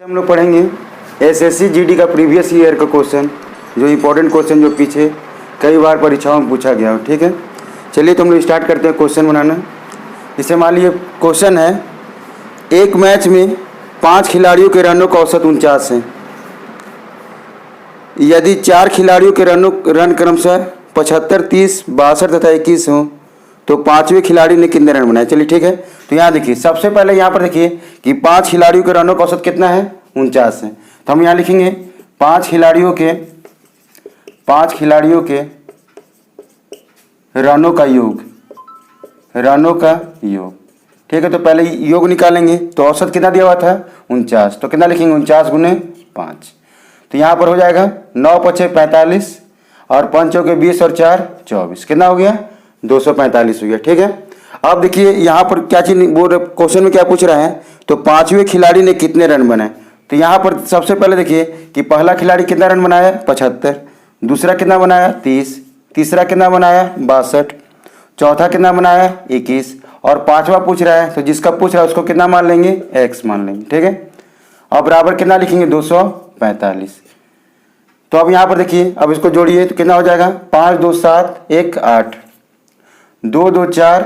हम लोग पढ़ेंगे एसएससी जीडी का प्रीवियस ईयर का क्वेश्चन, जो इम्पोर्टेंट क्वेश्चन जो पीछे कई बार परीक्षाओं में पूछा गया हो। ठीक है, चलिए तो हम लोग स्टार्ट करते हैं क्वेश्चन बनाना। इसे मान लीजिए क्वेश्चन है, एक मैच में 5 खिलाड़ियों के रनों का औसत 49 है। यदि 4 खिलाड़ियों के रन क्रमशः 75, 30, 62 तथा 21 हों तो 5वें खिलाड़ी ने कितने रन बनाए। चलिए ठीक है, तो यहाँ देखिए सबसे पहले यहाँ पर देखिए कि 5 खिलाड़ियों के रनों का औसत कितना है, 49 है। तो हम यहाँ लिखेंगे 5 खिलाड़ियों के रनों का योग। ठीक है, तो पहले योग निकालेंगे तो औसत कितना दिया हुआ था, 49। तो कितना लिखेंगे, 49 गुने 5। तो यहाँ पर हो जाएगा 9 पचे 45 और 5 चौके 20 और 4 24, कितना हो गया, 245 हो गया। ठीक है, अब देखिए यहाँ पर क्या चीज बोल क्वेश्चन में क्या पूछ रहा है, तो 5वें खिलाड़ी ने कितने रन बनाए। तो यहाँ पर सबसे पहले देखिए कि पहला खिलाड़ी कितना रन बनाया, 75, दूसरा कितना बनाया, 30, तीसरा कितना बनाया, 62, चौथा कितना बनाया, 21 और 5वां पूछ रहा है, तो जिसका पूछ रहा है उसको कितना मान लेंगे, x मान लेंगे। ठीक है, अब बराबर कितना लिखेंगे, 245। तो अब यहाँ पर देखिए, अब इसको जोड़िए तो कितना हो जाएगा, 5 2 7 1 8 2 2 4।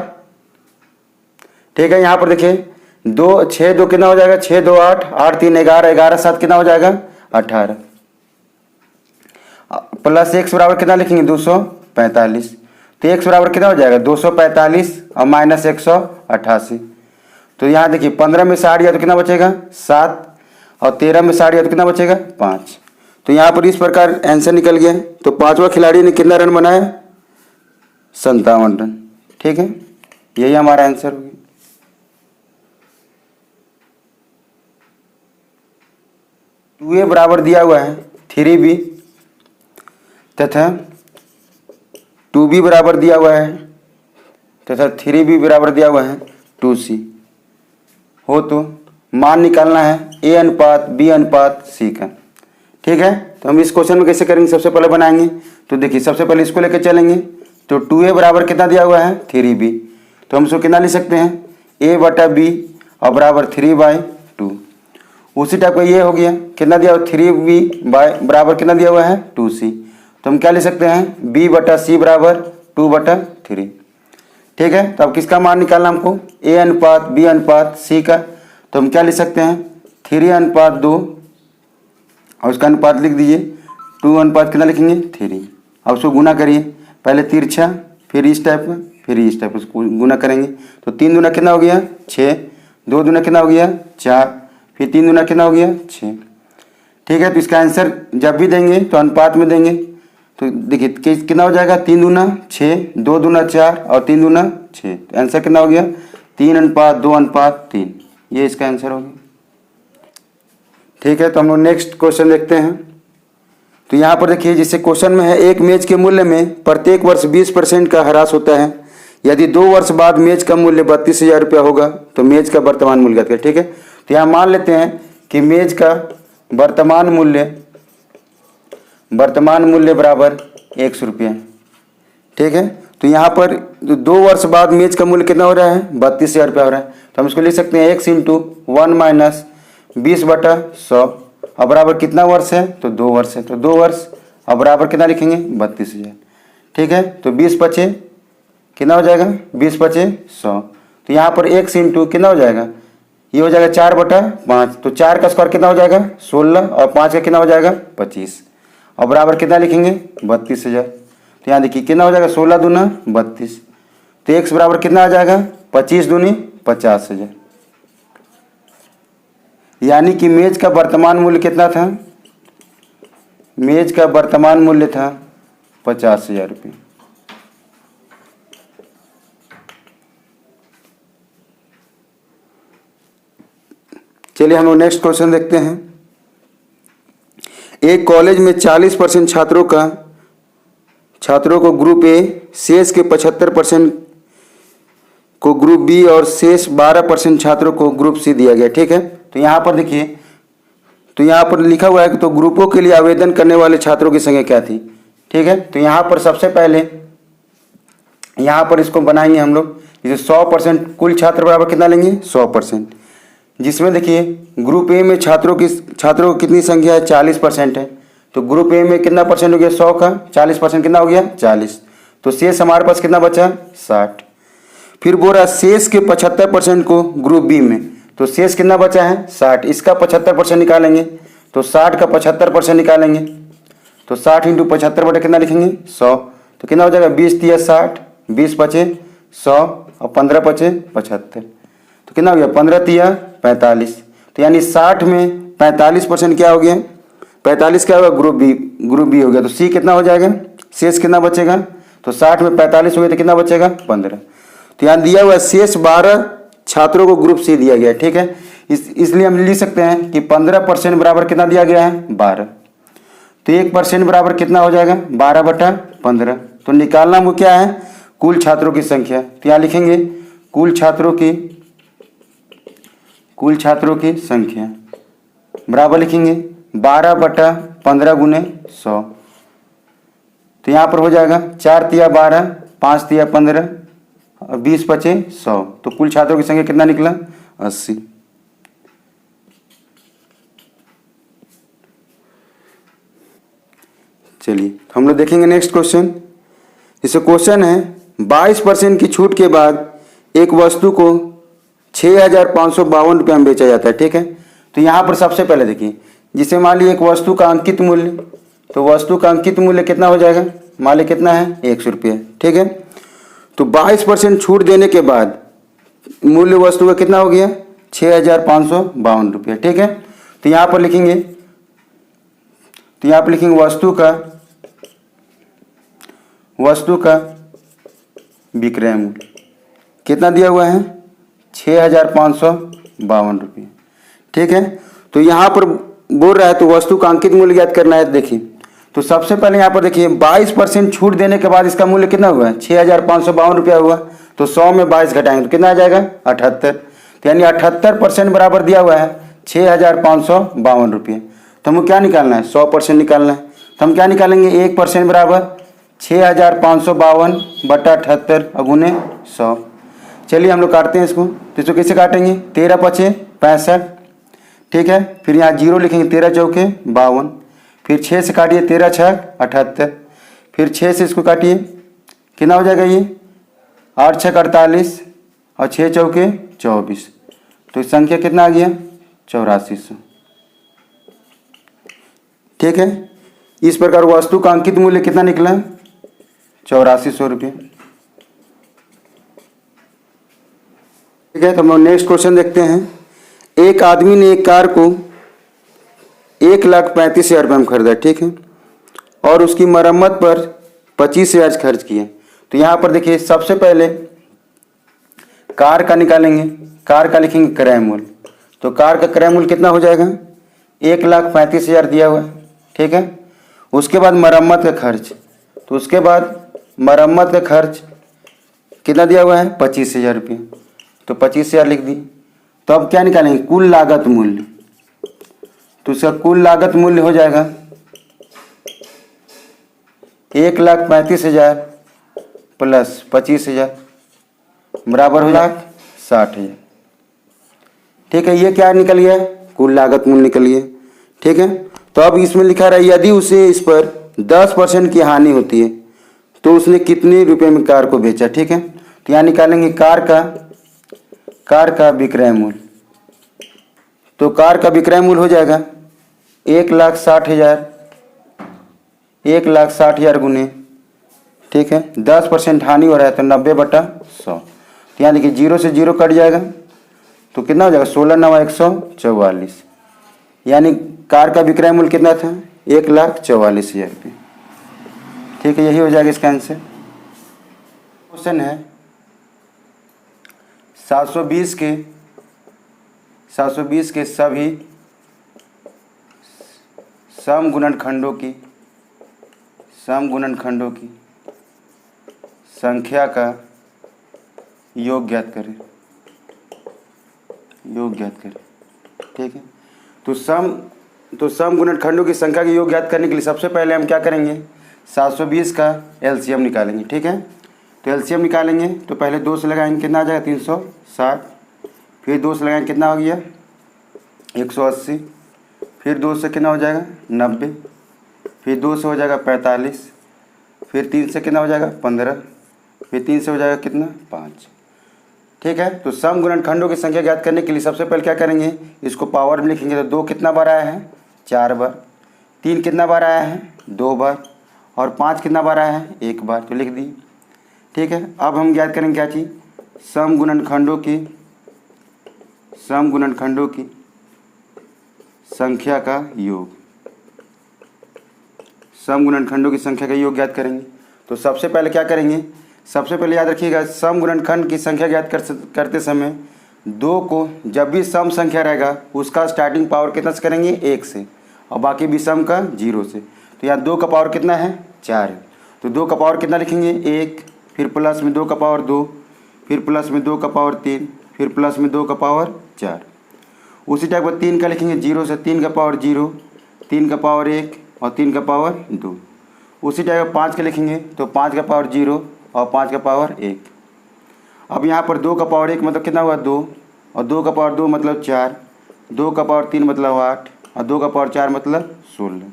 ठीक है, यहाँ पर देखिए 2 6 2 कितना हो जाएगा, 6 2 8 8 3 11 11 7 कितना हो जाएगा, 18 प्लस x बराबर कितना लिखेंगे, 245। तो x बराबर कितना हो जाएगा, 245 और माइनस 188। तो यहाँ देखिए 15 में 60 या तो कितना बचेगा, 7 और 13 में 60 या तो कितना बचेगा, 5। तो यहाँ पर इस प्रकार आंसर निकल गया। तो 5वां खिलाड़ी ने कितना रन बनाया, 57 रन। ठीक है, यही हमारा आंसर हो गया। टू ए बराबर दिया हुआ है 3b तथा 2b बराबर दिया हुआ है तथा 3b बराबर दिया हुआ है 2c हो तो मान निकालना है a अनुपात b अनुपात c का। ठीक है, तो हम इस क्वेश्चन में कैसे करेंगे, सबसे पहले बनाएंगे तो देखिए सबसे पहले इसको लेकर चलेंगे। तो 2a बराबर कितना दिया हुआ है, 3b। तो हम इसको कितना लिख सकते हैं, a बटा b और बराबर 3/2। उसी टाइप का ये हो गया, कितना दिया हुआ, 3b बराबर कितना दिया हुआ है, 2c। तो हम क्या लिख सकते हैं, b बटा c बराबर 2/3। ठीक है, तो अब किसका मान निकालना हमको, a अनुपात b अनुपात c का। तो हम क्या लिख सकते हैं, 3/2 और उसका अनुपात लिख दीजिए, 2 अनुपात कितना लिखेंगे, 3। अब उसको गुना करिए, पहले तिरछा फिर इस टाइप में फिर इस टाइप, उसको गुना करेंगे तो 3 दूना कितना हो गया, 6, 2 दूना कितना हो गया, 4, फिर 3 दूना कितना हो गया, 6। ठीक है, तो इसका आंसर जब भी देंगे तो अनुपात में देंगे। तो देखिए कितना हो जाएगा, 3 दूना 6, 2 दूना 4 और 3 दूना 6। तो आंसर कितना हो गया, 3:2:3। ये इसका आंसर हो गया। ठीक है, तो हम लोग नेक्स्ट क्वेश्चन देखते हैं। तो यहाँ पर देखिए जिससे क्वेश्चन में है, एक मेज के मूल्य में प्रत्येक वर्ष 20% का ह्रास होता है। यदि 2 वर्ष बाद मेज का मूल्य 32,000 रुपया होगा तो मेज का वर्तमान मूल्य क्या है। ठीक है, तो यहाँ मान लेते हैं कि मेज का वर्तमान मूल्य बराबर 100 रुपया। ठीक है, तो यहाँ पर 2 वर्ष बाद मेज का मूल्य कितना हो रहा है, 32,000 रुपया हो रहा है। तो हम इसको लिख सकते हैं x × 1 - 20/100 और बराबर कितना वर्ष है, तो 2 वर्ष है। तो 2 वर्ष और बराबर कितना लिखेंगे, 32,000। ठीक है, तो 20 पचे कितना हो जाएगा, 20 पचे 100। तो यहाँ पर x × कितना हो जाएगा, ये हो जाएगा 4/5। तो 4 का स्क्वायर कितना हो जाएगा, 16 और 5 का कितना हो जाएगा, 25 और बराबर कितना लिखेंगे, 32,000। तो यहाँ देखिए कितना हो जाएगा, 16 दूना 32। तो x बराबर कितना आ जाएगा, 25 दूनी 50,000। यानी कि मेज का वर्तमान मूल्य कितना था, मेज का वर्तमान मूल्य था 50,000 रुपये। चलिए हम लोग नेक्स्ट क्वेश्चन देखते हैं। एक कॉलेज में 40% छात्रों को ग्रुप ए, शेष के 75% को ग्रुप बी और शेष 12% छात्रों को ग्रुप सी दिया गया। ठीक है, तो यहाँ पर देखिए, तो यहाँ पर लिखा हुआ है कि तो ग्रुपों के लिए आवेदन करने वाले छात्रों की संख्या क्या थी। ठीक है, तो यहाँ पर सबसे पहले यहाँ पर इसको बनाएंगे हम लोग, जैसे 100% कुल छात्र बराबर कितना लेंगे, 100%। जिसमें देखिए ग्रुप ए में छात्रों की कितनी संख्या है, 40% है। तो ग्रुप ए में कितना परसेंट हो गया, 100 का 40% कितना हो गया, 40। तो शेष हमारे पास कितना बचा, 60। फिर बोल रहा शेष के 75% को ग्रुप बी में, तो शेष कितना बचा है, 60। इसका 75% निकालेंगे, तो 60 का 75% निकालेंगे, तो 60 इंटू 75 बटे कितना लिखेंगे, 100। तो कितना हो जाएगा, 20 तिया 60, 20 बचे 100 और 15 बचे 75। तो कितना हो गया, 15 तिया 45। तो यानी 60 में 45% क्या हो गया, 45 क्या होगा, ग्रुप बी हो गया। तो सी कितना हो जाएगा, शेष कितना बचेगा, तो 60 में 45 हो गया तो कितना बचेगा, 15। तो यहाँ दिया हुआ है शेष 12 छात्रों को ग्रुप सी दिया गया है, ठीक है। इसलिए हम लिख सकते हैं कि 15% बराबर कितना दिया गया है, 12। तो 1% बराबर कितना हो जाएगा, 12/15। तो निकालना वो क्या है, कुल छात्रों की संख्या। तो यहाँ लिखेंगे कुल छात्रों की संख्या बराबर लिखेंगे 12/15 गुने 100। तो यहाँ पर हो जाएगा 4 तिया 12, 5 तिया 15 और 20 बचे 100। तो कुल छात्रों की संख्या कितना निकला, 80। चलिए हम लोग देखेंगे नेक्स्ट क्वेश्चन। इसे क्वेश्चन है 22% की छूट के बाद एक वस्तु को 6,552 रुपये में बेचा जाता है, ठीक है। तो यहाँ पर सबसे पहले देखिए, जिसे मान लीजिए एक वस्तु का अंकित मूल्य, तो वस्तु का अंकित मूल्य कितना हो जाएगा, मान लीजिए कितना है, 100 रुपये, ठीक है। तो 22% छूट देने के बाद मूल्य वस्तु का कितना हो गया, 6,552 रुपये, ठीक है। तो यहाँ पर लिखेंगे वस्तु का विक्रय मूल्य कितना दिया हुआ है, 6,552 रुपये, ठीक है। तो यहाँ पर बोल रहा है तो वस्तु का अंकित मूल्य ज्ञात करना है। देखिए तो सबसे पहले यहाँ पर देखिए 22% छूट देने के बाद इसका मूल्य कितना हुआ है, 6,552 रुपया हुआ। तो 100 में 22 घटाएंगे तो कितना आ जाएगा, 78। तो यानी 78% बराबर दिया हुआ है 6,552 रुपये। तो हमको क्या निकालना है, 100% निकालना है। तो हम क्या निकालेंगे, 1% बराबर 6,552/78 गुने 100। चलिए हम लोग काटते हैं इसको। तो इसको कैसे काटेंगे, 13 पचे 65, ठीक है। फिर यहाँ 0 लिखेंगे, 13 चौके 52, फिर 6 से काटिए, 13 छः 78, फिर 6 से इसको काटिए, कितना हो जाएगा ये, 8 छः 48 और 6 चौके 24। तो संख्या कितना आ गया, 8400, ठीक है। इस प्रकार वस्तु का अंकित मूल्य कितना निकला, 8400 रुपये, ठीक है। तो हम नेक्स्ट क्वेश्चन देखते हैं। एक आदमी ने एक कार को 1,35,000 रुपये में खरीदा, ठीक है, और उसकी मरम्मत पर 25,000 खर्च किए। तो यहाँ पर देखिए सबसे पहले कार का निकालेंगे, कार का लिखेंगे क्रय मूल्य। तो कार का क्रय मूल्य कितना हो जाएगा, 1,35,000 दिया हुआ है, ठीक है। उसके बाद मरम्मत का खर्च, तो उसके बाद मरम्मत का खर्च कितना दिया हुआ है, 25,000 रुपये। तो 25,000 लिख दी। तो अब क्या निकालेंगे, कुल लागत मूल्य। तो उसका कुल लागत मूल्य हो जाएगा 1,35,000 प्लस 25,000 बराबर हो जाएगा 60,000, ठीक है। ये क्या निकल गया, कुल लागत मूल्य निकल गया, ठीक है। तो अब इसमें लिखा रहा है यदि उसे इस पर 10% की हानि होती है तो उसने कितने रुपए में कार को बेचा, ठीक है। तो यहाँ निकालेंगे कार का विक्रय मूल्य। तो कार का विक्रय मूल्य हो जाएगा 1,60,000 गुने, ठीक है, 10% हानि हो रहा है तो 90/100। तो यहाँ देखिए 0 से 0 कट जाएगा तो कितना हो जाएगा, 16 9 144। यानी कार का विक्रय मूल्य कितना था, 1,44,000 रुपये, ठीक है। यही हो जाएगा इसका आंसर। क्वेश्चन है 720 के सभी समगुणनखंडों की संख्या का योग ज्ञात करें, ठीक है। तो समगुणनखंडों की संख्या के योग ज्ञात करने के लिए सबसे पहले हम क्या करेंगे, 720 का एलसीएम निकालेंगे, ठीक है। तो एलसीएम निकालेंगे तो पहले 2 से लगाएंगे, कितना आ जाएगा 360, फिर 2 से लगाएंगे कितना हो गया 180, फिर 2 से कितना हो जाएगा 90, फिर 2 से हो जाएगा 45, फिर 3 से कितना हो जाएगा 15, फिर 3 से हो जाएगा कितना 5। ठीक है, तो सम गुणनखंडों की संख्या ज्ञात करने के लिए सबसे पहले क्या करेंगे, इसको पावर में लिखेंगे। तो 2 कितना बार आया है 4 बार, 3 कितना बार आया है 2 बार, और 5 कितना बार आया है 1 बार, तो लिख दिए। ठीक है, अब हम ज्ञात करेंगे क्या चीज़, सम गुणनखंडों की संख्या का योग। सम गुणनखंडों की संख्या का योग ज्ञात करेंगे। तो सबसे पहले क्या करेंगे, सबसे पहले याद रखिएगा सम गुणनखंड की संख्या ज्ञात करते समय 2 को जब भी सम संख्या रहेगा उसका स्टार्टिंग पावर कितना से करेंगे 1 से, और बाकी भी सम का 0 से। तो यहाँ 2 का पावर कितना है 4 है, तो 2 का पावर कितना लिखेंगे 1, फिर प्लस में 2 का पावर 2, फिर प्लस में 2 का पावर 3, फिर प्लस में 2 का पावर 4। उसी टाइप पर 3 का लिखेंगे 0 से 3 का पावर 0, 3 का पावर 1 और 3 का पावर 2। उसी टाइप पर 5 का लिखेंगे तो 5 का पावर 0 और 5 का पावर 1। अब यहाँ पर 2 का पावर 1 मतलब कितना हुआ 2, और 2 का पावर 2 मतलब 4, 2 का पावर 3 मतलब 8, और 2 का पावर 4 मतलब 16।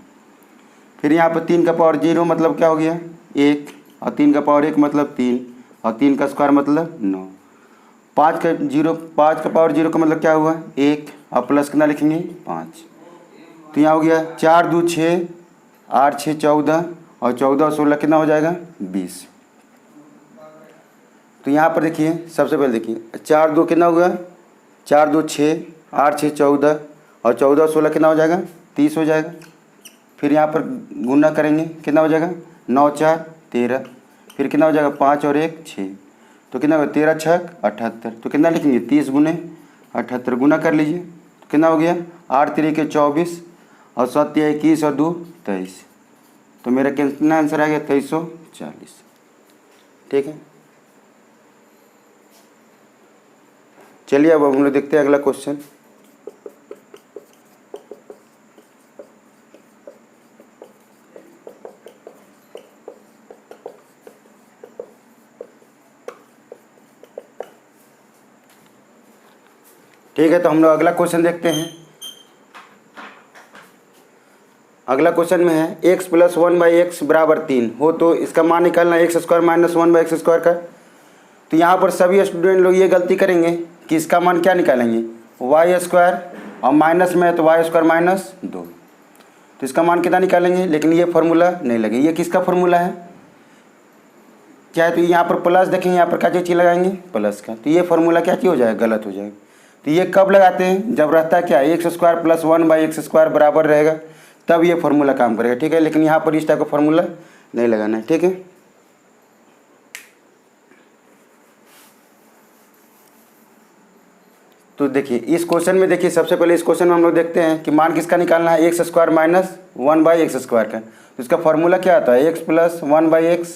फिर यहाँ पर 3 का पावर 0 मतलब क्या हो गया 1, और 3 का पावर 1 मतलब 3, और 3 का स्क्वायर मतलब 9। 5 का पावर 0 का मतलब क्या हुआ 1, और प्लस कितना लिखेंगे 5। तो यहाँ हो गया 4 2 6, 8 6 14, और 14 और 16 कितना हो जाएगा 20। तो यहाँ पर देखिए सबसे पहले देखिए 4 2 कितना हुआ 4 2 6, 8 6 14, और 14 और 16 कितना हो जाएगा 30 हो जाएगा। फिर यहाँ पर गुना करेंगे कितना हो जाएगा 9 4 13, फिर कितना हो जाएगा 5 और 1 6, तो कितना होगा 13 6 78। तो कितना लिखेंगे 30 गुने 78, गुना कर लीजिए तो कितना हो गया 8 3 के 24, और 7 21 और 2 23। तो मेरा कितना आंसर आ गया 2340। ठीक है, चलिए अब हम लोग देखते हैं अगला क्वेश्चन। ठीक है, तो हम लोग अगला क्वेश्चन देखते हैं। अगला क्वेश्चन में है x प्लस 1/x बराबर 3 हो तो इसका मान निकालना है x² माइनस 1/x² का। तो यहाँ पर सभी स्टूडेंट लोग ये गलती करेंगे कि इसका मान क्या निकालेंगे y², और माइनस में है तो y² माइनस 2। तो इसका मान कितना निकालेंगे, लेकिन ये फार्मूला नहीं लगे। ये किसका फार्मूला है क्या है, तो यहाँ पर प्लस देखेंगे, यहाँ पर क्या चीज़ लगाएंगे प्लस का, तो ये फार्मूला क्या चीज़ हो जाएगा गलत हो जाएगा। तो ये कब लगाते हैं, जब रहता है क्या x² प्लस 1/x² बराबर रहेगा, तब ये फार्मूला काम करेगा। ठीक है, लेकिन यहाँ पर इस टाइप का फार्मूला नहीं लगाना है। ठीक है, तो देखिए इस क्वेश्चन में, देखिए सबसे पहले इस क्वेश्चन में हम लोग देखते हैं कि मान किसका निकालना है x² माइनस 1/x² का। तो इसका फार्मूला क्या आता है x प्लस 1/x,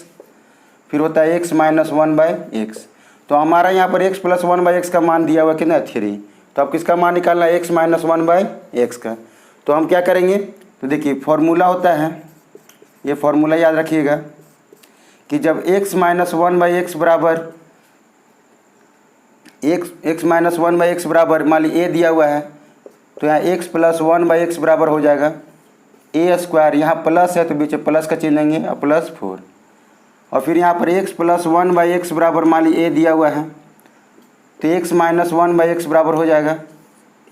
फिर होता है x माइनस 1/x। तो हमारा यहाँ पर x प्लस 1/x का मान दिया हुआ कितना 3। तो अब किसका मान निकालना है x माइनस 1/x का। तो हम क्या करेंगे, तो देखिए फार्मूला होता है, ये फार्मूला याद रखिएगा कि जब x माइनस 1/x बराबर x माइनस 1/x बराबर मान ली a दिया हुआ है, तो यहाँ x प्लस 1/x बराबर हो जाएगा a²। यहाँ प्लस है तो बीच में प्लस का चिन्ह लेंगे और प्लस 4, और फिर यहाँ पर x प्लस 1/x बराबर मान ली a दिया हुआ है, तो x माइनस 1/x बराबर हो जाएगा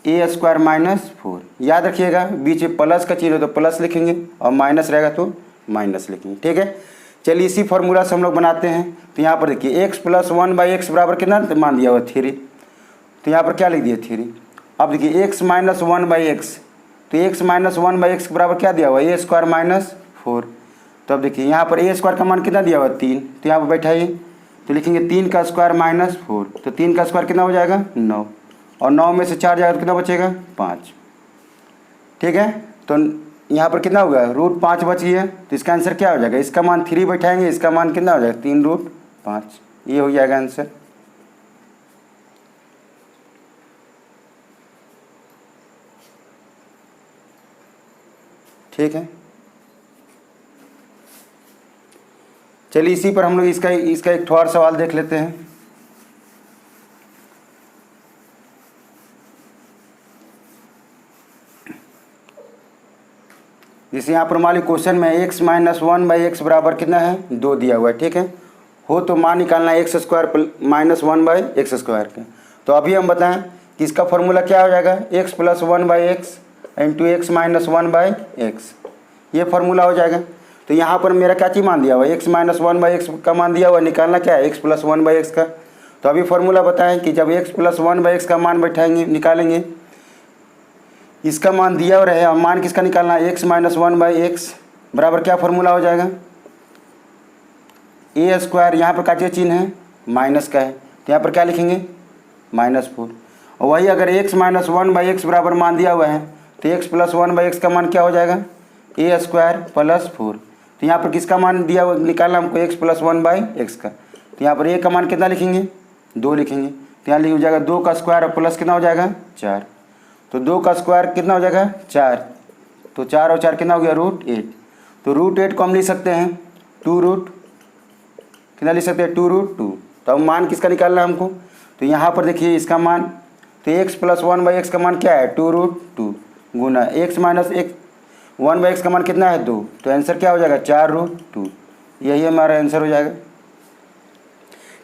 a² माइनस 4। याद रखिएगा बीच में प्लस का चिन्ह हो तो प्लस लिखेंगे और माइनस रहेगा तो माइनस लिखेंगे। ठीक है, चलिए इसी फार्मूला से हम लोग बनाते हैं। तो यहाँ पर देखिए x प्लस 1/x बराबर कितना मान दिया हुआ 3, तो यहाँ पर क्या लिख दिया 3। अब देखिए x माइनस 1/x, तो x माइनस 1/x बराबर क्या दिया हुआ a² माइनस 4। तो अब देखिए यहाँ पर a² का मान कितना दिया हुआ 3, तो यहाँ पर बैठाइए तो लिखेंगे 3 का स्क्वायर माइनस 4, तो 3 का स्क्वायर कितना हो जाएगा 9, और 9 में से 4 जाएगा तो कितना बचेगा 5। ठीक है, तो यहाँ पर कितना होगा √5 बच गया। तो इसका आंसर क्या हो जाएगा, इसका मान 3 बैठाएंगे, इसका मान कितना हो जाएगा 3√5, ये हो जाएगा आंसर। ठीक है, चलिए इसी पर हम लोग इसका एक और सवाल देख लेते हैं। जैसे यहाँ पर मान ली क्वेश्चन में x माइनस 1/x बराबर कितना है 2 दिया हुआ है, ठीक है। हो तो मान निकालना है x square minus 1/x square का। तो अभी हम बताएं कि इसका फॉर्मूला क्या हो जाएगा, x plus 1/x into x minus 1/x, ये फार्मूला हो जाएगा। तो यहाँ पर मेरा क्या चीज़ मान दिया हुआ है, x माइनस 1/x का मान दिया हुआ, निकालना क्या है x प्लस 1/x का। तो अभी फार्मूला बताएं कि जब x प्लस 1/x का मान बैठाएंगे निकालेंगे, इसका मान दिया हुआ है और मान किसका निकालना है x माइनस 1/x बराबर क्या फार्मूला हो जाएगा, ए स्क्वायर, यहाँ पर का जो चिन्ह है माइनस का है तो यहाँ पर क्या लिखेंगे -4। और वही अगर x माइनस 1/x बराबर मान दिया हुआ है तो x प्लस 1/x का मान क्या हो जाएगा ए स्क्वायर प्लस 4। तो यहाँ पर किसका मान दिया हुआ निकालना हमको x प्लस 1/x का। तो यहाँ पर a का मान कितना लिखेंगे 2 लिखेंगे। तो यहाँ लिख हो जाएगा 2 का स्क्वायर और प्लस कितना हो जाएगा 4। तो 2 का स्क्वायर कितना हो जाएगा 4, तो 4 और 4 कितना हो गया √8। तो √8 को हम लिख सकते हैं 2 कितना लिख सकते हैं 2√2। तो अब मान किसका निकालना है हमको, तो यहाँ पर देखिए इसका मान, तो x प्लस 1/x का मान क्या है 2√2 गुना x माइनस 1/x का मान कितना है 2। तो आंसर क्या हो जाएगा 4√2, यही हमारा आंसर हो जाएगा,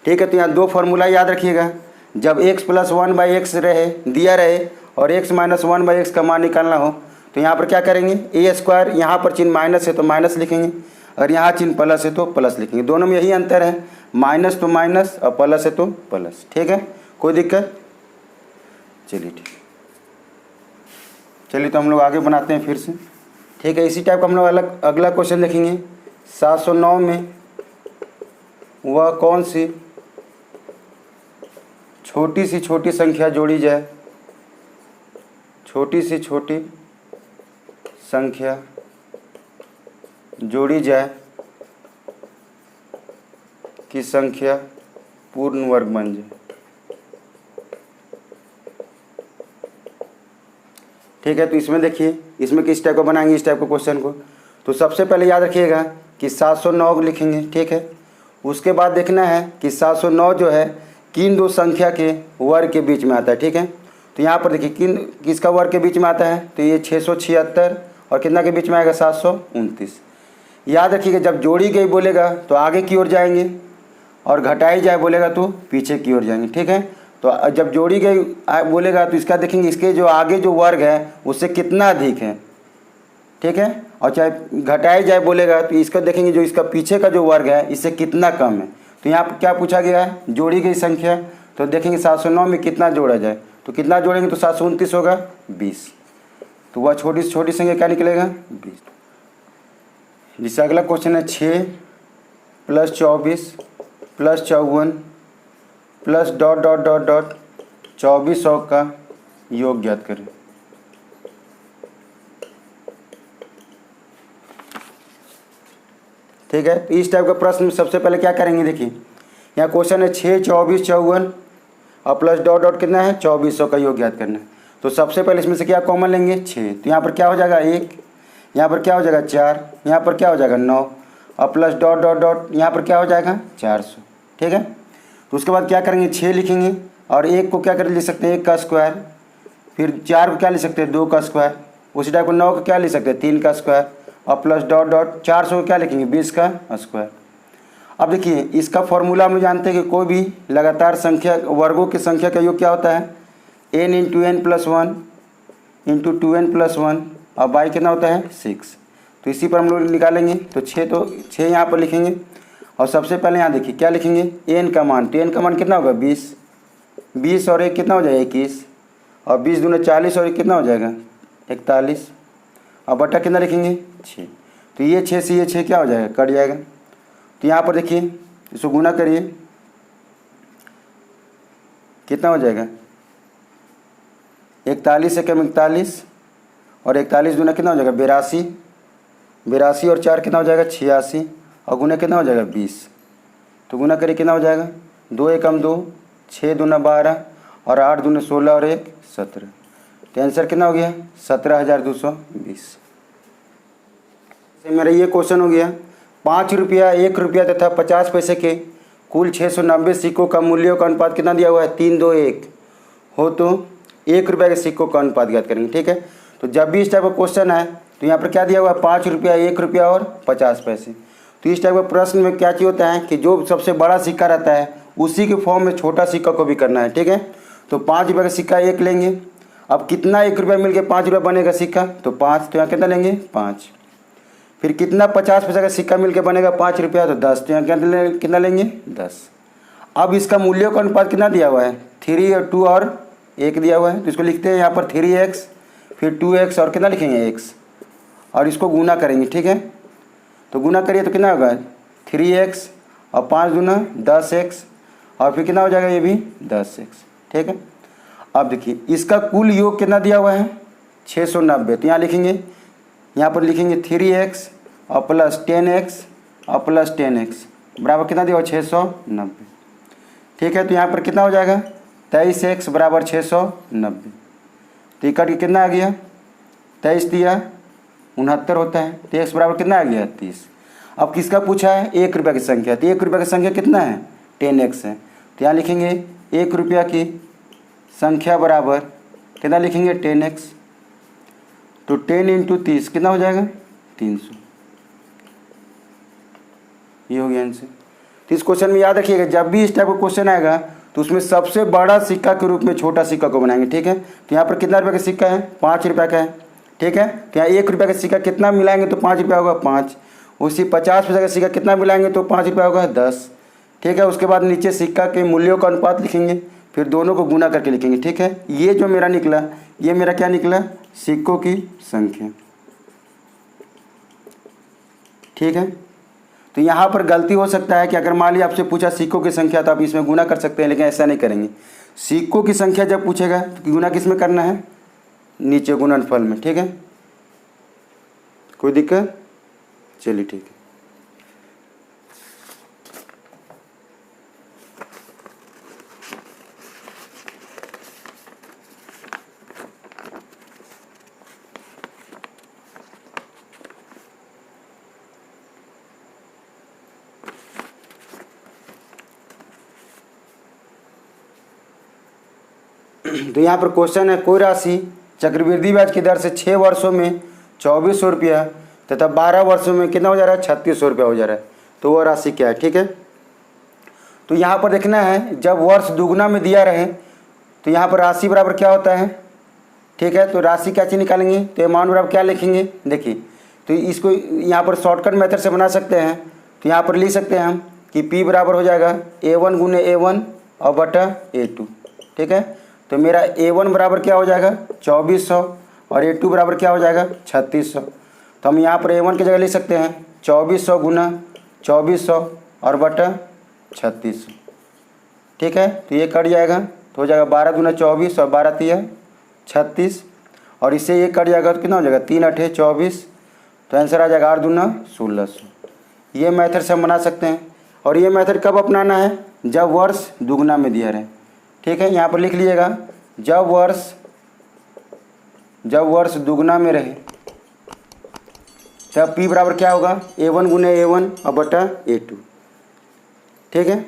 ठीक है। तो यहाँ 2 फार्मूला याद रखिएगा, जब x प्लस 1/x रहे दिया रहे और x माइनस 1/x का मान निकालना हो तो यहाँ पर क्या करेंगे ए स्क्वायर, यहाँ पर चिन्ह माइनस है तो माइनस लिखेंगे और यहाँ चिन्ह प्लस है तो प्लस लिखेंगे। दोनों में यही अंतर है, माइनस तो माइनस और प्लस है तो प्लस, ठीक है, कोई दिक्कत। चलिए ठीक, चलिए तो हम लोग आगे बनाते हैं फिर से, ठीक है। इसी टाइप का हम लोग अगला क्वेश्चन देखेंगे। 709 में वह कौन सी छोटी सी छोटी संख्या जोड़ी जाए, छोटी सी छोटी संख्या जोड़ी जाए कि संख्या पूर्ण वर्ग बन जाए, ठीक है। तो इसमें देखिए इसमें किस टाइप का बनाएंगे इस टाइप का क्वेश्चन को। तो सबसे पहले याद रखिएगा कि 709 लिखेंगे, ठीक है। उसके बाद देखना है कि 709 जो है किन दो संख्या के वर्ग के बीच में आता है, ठीक है। तो यहाँ पर देखिए किसका वर्ग के बीच में आता है, तो ये 676 और कितना के बीच में आएगा 729। याद रखिएगा जब जोड़ी गई बोलेगा तो आगे की ओर जाएंगे और घटाई जाए बोलेगा तो पीछे की ओर जाएंगे, ठीक है। तो जब जोड़ी गई बोलेगा तो इसका देखेंगे इसके जो आगे जो वर्ग है उससे कितना अधिक है, ठीक है। और चाहे घटाई जाए बोलेगा तो इसका देखेंगे जो इसका पीछे का जो वर्ग है इससे कितना कम है। तो यहाँ पर क्या पूछा गया है, जोड़ी गई संख्या, तो देखेंगे 709 में कितना जोड़ा जाए, तो कितना जोड़ेंगे तो 729 होगा 20। तो वह छोटी से छोटी संख्या क्या निकलेगा 20। जिससे अगला क्वेश्चन है 6 + 24 + 54 प्लस ... 2400 का योग ज्ञात करें। ठीक है, तो इस टाइप का प्रश्न में सबसे पहले क्या करेंगे, देखिए यहाँ क्वेश्चन है 6, 24, 54 और प्लस ... कितना है 2400 का योग ज्ञात करना है। तो सबसे पहले इसमें से क्या कॉमन लेंगे 6, तो यहाँ पर क्या हो जाएगा 1, यहाँ पर क्या हो जाएगा 4, यहाँ पर क्या हो जाएगा 9 और प्लस ... यहाँ पर क्या हो जाएगा 400, ठीक है। तो उसके बाद क्या करेंगे 6 लिखेंगे और 1 को क्या कर लिख सकते हैं 1 का स्क्वायर, फिर 4 को क्या लिख सकते हैं 2 का स्क्वायर, उसी टाइप को 9 को क्या लिख सकते हैं 3 का स्क्वायर और प्लस ... 400 को क्या लिखेंगे 20 का स्क्वायर। अब देखिए इसका फॉर्मूला हम लोग जानते हैं कि कोई भी लगातार संख्या वर्गों की संख्या का योग क्या होता है n × n + 1 × 2n + 1 और बाई कितना होता है 6। तो इसी पर हम लोग निकालेंगे, तो 6 यहाँ पर लिखेंगे और सबसे पहले यहाँ देखिए क्या लिखेंगे n का मान, तो n का मान कितना होगा 20 और 1 कितना हो जाएगा 21 और 20 दूना 40 और 1 कितना हो जाएगा 41 और बटा कितना लिखेंगे 6। तो ये 6 से ये 6 क्या हो जाएगा कट जाएगा। तो यहाँ पर देखिए इसको गुना करिए कितना हो जाएगा 41 से कम 41 और 41 दूना कितना हो जाएगा 82 और 4 कितना हो जाएगा 86 और गुना कितना हो जाएगा 20। तो गुना करिए कितना हो जाएगा 2 एकम 2, 6 दूना 12 और 8 दूना 16 और 1 17। तो आंसर कितना हो गया 17,220। मेरा ये क्वेश्चन हो गया 5 रुपया, 1 रुपया तथा 50 पैसे के कुल 690 सिक्कों का मूल्यों का अनुपात कितना दिया हुआ है 3:1 हो तो 1 रुपये के सिक्कों का अनुपात ज्ञात करेंगे, ठीक है। तो जब भी इस टाइप का क्वेश्चन है तो यहाँ पर क्या दिया हुआ है 5 रुपया, 1 रुपया और 50 पैसे। तो इस टाइप के प्रश्न में क्या चाहिए होता है कि जो सबसे बड़ा सिक्का रहता है उसी के फॉर्म में छोटा सिक्का को भी करना है, ठीक है। तो 5 रुपये का सिक्का एक लेंगे। अब कितना 1 रुपया मिल के 5 रुपया बनेगा सिक्का, तो 5, तो यहाँ कितना लेंगे 5। फिर कितना 50 पैसा का सिक्का मिल के बनेगा 5 रुपया, तो 10, तो यहाँ कितना लेंगे 10। अब इसका मूल्यों का अनुपात कितना दिया हुआ है 3 और 2 और 1 दिया हुआ है। तो इसको लिखते हैं यहाँ पर 3x, फिर 2x और कितना लिखेंगे x, और इसको गुना करेंगे, ठीक है। तो गुना करिए तो कितना होगा 3x और 5 दूना 10x, और फिर कितना हो जाएगा ये भी 10x, ठीक है। अब देखिए इसका कुल योग कितना दिया हुआ है 690। तो यहाँ लिखेंगे, यहाँ पर लिखेंगे 3x और प्लस 10x और प्लस 10x बराबर कितना दिया हुआ 690, ठीक है। तो यहाँ पर कितना हो जाएगा 23x बराबर 690। तो ये कट के कितना आ गया 23 दिया 69 होता है, तो x बराबर कितना आ गया 30। अब किसका पूछा है 1 रुपये की संख्या, तो 1 रुपये की संख्या कितना है 10x है। तो यहाँ लिखेंगे 1 रुपया की संख्या बराबर कितना लिखेंगे 10x। तो 10 इंटू 30 कितना हो जाएगा 300। ये हो गया आंसर। तो इस क्वेश्चन में याद रखिएगा जब भी इस टाइप का क्वेश्चन आएगा तो उसमें सबसे बड़ा सिक्का के रूप में छोटा सिक्का को बनाएंगे, ठीक है। तो यहाँ पर कितना रुपये का सिक्का है 5 रुपये का है, ठीक है। तो यहाँ 1 रुपये का सिक्का कितना मिलाएंगे तो 5 रुपया होगा 5। उसी 50 पैसा का सिक्का कितना मिलाएंगे तो 5 रुपया होगा 10, ठीक है। उसके बाद नीचे सिक्का के मूल्यों का अनुपात लिखेंगे, फिर दोनों को गुना करके लिखेंगे, ठीक है। ये जो मेरा निकला, ये मेरा क्या निकला सिक्कों की संख्या, ठीक है। तो यहाँ पर गलती हो सकता है कि अगर मान लीजिए आपसे पूछा सिक्कों की संख्या तो आप इसमें गुना कर सकते हैं, लेकिन ऐसा नहीं करेंगे। सिक्कों की संख्या जब पूछेगा तो गुना किस में करना है नीचे गुणनफल में, ठीक है। कोई दिक्कत, चलिए ठीक है। तो यहाँ पर क्वेश्चन है कोई राशि चक्रवृद्धि ब्याज की दर से 6 वर्षों में 2400 रुपया तथा 12 वर्षों में कितना हो जा रहा है 3600 रुपया हो जा रहा है। तो वह राशि क्या है, ठीक है। तो यहाँ पर देखना है जब वर्ष दुगुना में दिया रहे तो यहाँ पर राशि बराबर क्या होता है, ठीक है। तो राशि क्या चीज़ निकालेंगे तो अमाउंट बराबर क्या लिखेंगे, देखिए तो इसको यहाँ पर शॉर्टकट मेथड से बना सकते हैं। तो यहाँ पर लिख सकते हैं हम कि P बराबर हो जाएगा A1 गुने A1 और बटा A2, ठीक है। तो मेरा A1 बराबर क्या हो जाएगा 2400 और A2 बराबर क्या हो जाएगा 3600। तो हम यहाँ पर A1 की जगह लिख सकते हैं 2400 गुना 2400 और बटा 3600, ठीक है। तो ये कट जाएगा तो हो जाएगा 12 गुना 24 और 12 तिया 36, और इससे ये कट जाएगा तो कितना हो जाएगा 3 8 24। तो आंसर आ जाएगा 8 दूना 1600। ये मेथड से हम बना सकते हैं। और ये मेथड कब अपनाना है जब वर्ष दुगुना में दिया रहे, ठीक है। यहाँ पर लिख लीजिएगा जब वर्ष दुगुना में रहे तब P बराबर क्या होगा A1 गुने A1 और बटा A2, ठीक है।